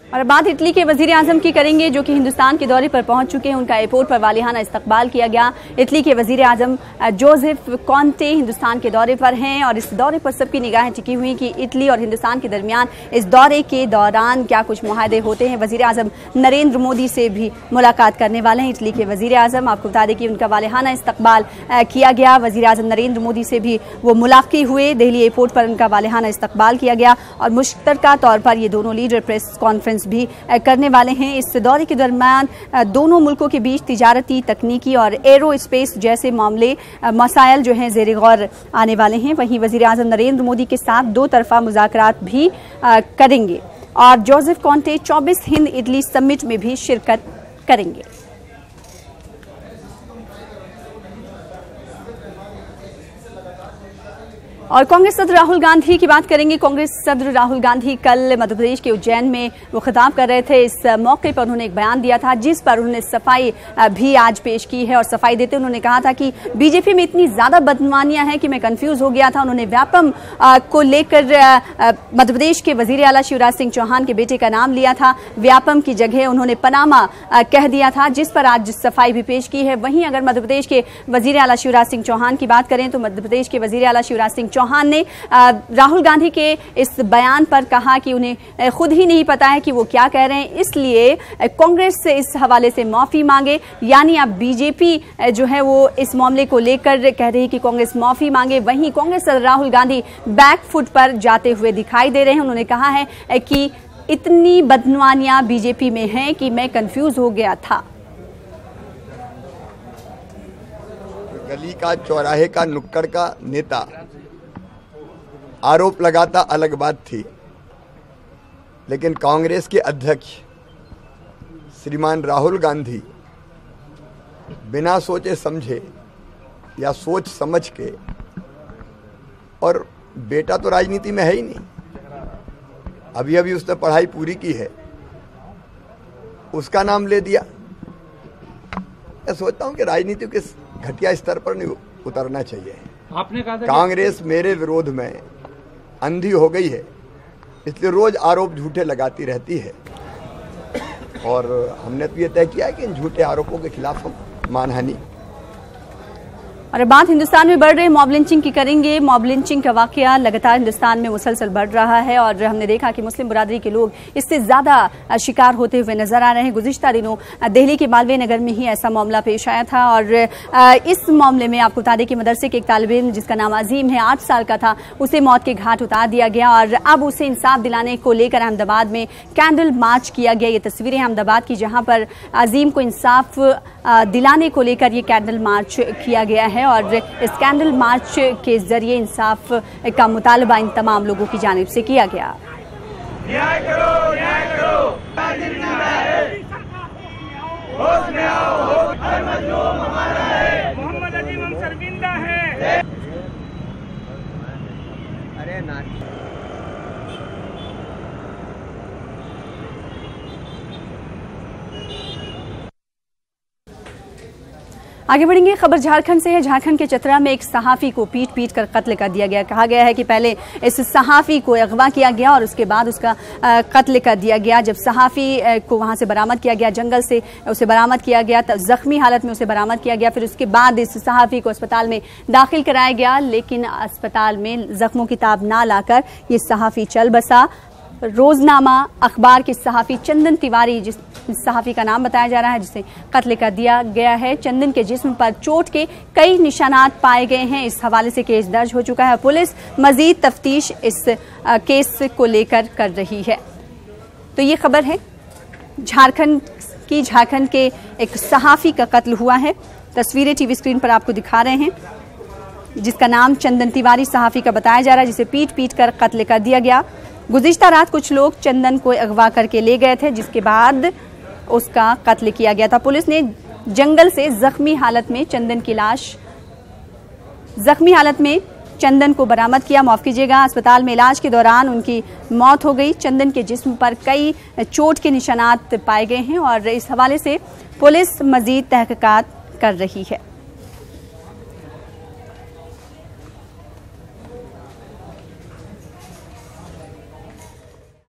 और बात इटली के वजीर आजम की करेंगे, जो कि हिंदुस्तान के दौरे पर पहुंच चुके हैं। उनका एयरपोर्ट पर वालिहाना इस्तकबाल किया गया। इटली के वजीर आजम जोसेफ कॉन्टे हिंदुस्तान के दौरे पर हैं और इस दौरे पर सबकी निगाहें टिकी हुई कि इटली और हिंदुस्तान के दरमियान इस दौरे के दौरान क्या कुछ मुआहदे होते हैं। वजीर आजम नरेंद्र मोदी से भी मुलाकात करने वाले हैं इटली के वजीर आजम। आपको बता दें कि उनका वालिहाना इस्तकबाल किया गया। वजीर आजम नरेंद्र मोदी से भी वो मुलाकात हुए। दिल्ली एयरपोर्ट पर उनका वालिहाना इस्तकबाल किया गया और मुश्तरका तौर पर ये दोनों लीडर प्रेस कॉन्फ्रेंस भी करने वाले हैं। इस दौरे के दरमियान दोनों मुल्कों के बीच तिजारती, तकनीकी और एरो स्पेस जैसे मामले मसाइल जो हैं ज़ेर गौर आने वाले हैं। वहीं वजीर आजम नरेंद्र मोदी के साथ दो तरफा मुज़ाकरात भी करेंगे और Joseph Conte 24 Hind Italy summit में भी शिरकत करेंगे। और कांग्रेस सदर राहुल गांधी की बात करेंगे। कांग्रेस सदर राहुल गांधी कल मध्य प्रदेश के उज्जैन में वो खिताब कर रहे थे। इस मौके पर उन्होंने एक बयान दिया था जिस पर उन्होंने सफाई भी आज पेश की है और सफाई देते उन्होंने कहा था कि बीजेपी में इतनी ज्यादा बदनामियां हैं कि मैं कंफ्यूज हो गया था। उन्होंने व्यापम को लेकर मध्य प्रदेश के वजीर आला शिवराज सिंह चौहान के बेटे का नाम लिया था। व्यापम की जगह उन्होंने पनामा कह दिया था, जिस पर आज सफाई भी पेश की है। वहीं अगर मध्य प्रदेश के वजीर आला शिवराज सिंह चौहान की बात करें तो मध्य प्रदेश के वजीर आला शिवराज सिंह चौहान ने राहुल गांधी के इस बयान पर कहा कि उन्हें खुद ही नहीं पता है कि वो क्या कह रहे हैं, इसलिए कांग्रेस से इस हवाले से माफी मांगे। यानी अब बीजेपी जो है वो इस मामले को लेकर कह रही है कि कांग्रेस माफी मांगे। वहीं कांग्रेस सदर राहुल गांधी बैक फुट पर जाते हुए दिखाई दे रहे हैं। उन्होंने कहा है कि इतनी बदनामियां बीजेपी में हैं कि मैं कंफ्यूज हो गया था। गली का, चौराहे का, नुक्कड़ का नेता आरोप लगाता अलग बात थी, लेकिन कांग्रेस के अध्यक्ष श्रीमान राहुल गांधी बिना सोचे समझे या सोच समझ के, और बेटा तो राजनीति में है ही नहीं, अभी अभी उसने पढ़ाई पूरी की है, उसका नाम ले दिया। मैं सोचता हूं कि राजनीति के घटिया स्तर पर नहीं उतरना चाहिए। आपने कहा था कांग्रेस मेरे विरोध में अंधी हो गई है, इसलिए रोज आरोप झूठे लगाती रहती है और हमने तो ये तय किया है कि इन झूठे आरोपों के खिलाफ हम मानहानि। और बात हिंदुस्तान में बढ़ रहे मॉब लिंचिंग की करेंगे। मॉब लिंचिंग का वाकया लगातार हिंदुस्तान में मुसलसल बढ़ रहा है और हमने देखा कि मुस्लिम बरादरी के लोग इससे ज्यादा शिकार होते हुए नजर आ रहे हैं। गुज़िश्ता दिनों दिल्ली के मालवीय नगर में ही ऐसा मामला पेश आया था और इस मामले में आपको बता दें कि मदरसे के एक तालिब इल्म जिसका नाम अजीम है, 8 साल का था, उसे मौत के घाट उतार दिया गया और अब उसे इंसाफ दिलाने को लेकर अहमदाबाद में कैंडल मार्च किया गया। ये तस्वीरें अहमदाबाद की, जहां पर अजीम को इंसाफ दिलाने को लेकर ये कैंडल मार्च किया गया है और इस कैंडल मार्च के जरिए इंसाफ का मुतालबा इन तमाम लोगों की जानिब से किया गया। न्याय करो, न्याय करो, होश में आओ, हर मजलूम हमारा है, मोहम्मद अजीम हम शर्मिंदा है। अरे ना आगे बढ़ेंगे। खबर झारखंड से है। झारखंड के चतरा में एक सहाफी को पीट पीट कर कत्ल कर दिया गया। कहा गया है कि पहले इस सहाफी को अगवा किया गया और उसके बाद उसका कत्ल कर दिया गया। जब सहाफी को वहां से बरामद किया गया, जंगल से उसे बरामद किया गया, तब जख्मी हालत में उसे बरामद किया गया। फिर उसके बाद इस सहाफी को अस्पताल में दाखिल कराया गया, लेकिन अस्पताल में जख्मों की ताब ना लाकर ये सहाफी चल बसा। रोजनामा अखबार के सहाफी चंदन तिवारी, जिस सहाफी का नाम बताया जा रहा है, जिसे कत्ल कर दिया गया है, चंदन के जिस्म पर चोट के कई निशानात पाए गए हैं। इस हवाले से केस दर्ज हो चुका है। पुलिस मजीद तफ्तीश इस केस को लेकर कर रही है। तो ये खबर है झारखंड की। झारखंड के एक सहाफी का कत्ल हुआ है। तस्वीरें टीवी स्क्रीन पर आपको दिखा रहे हैं, जिसका नाम चंदन तिवारी सहाफी का बताया जा रहा है, जिसे पीट पीट कर कत्ल कर दिया गया। गुज़िश्ता रात कुछ लोग चंदन को अगवा करके ले गए थे, जिसके बाद उसका कत्ल किया गया था। पुलिस ने जंगल से जख्मी हालत में चंदन को बरामद किया। माफ कीजिएगा, अस्पताल में इलाज के दौरान उनकी मौत हो गई। चंदन के जिस्म पर कई चोट के निशानात पाए गए हैं और इस हवाले से पुलिस मजीद तहकीकात कर रही है।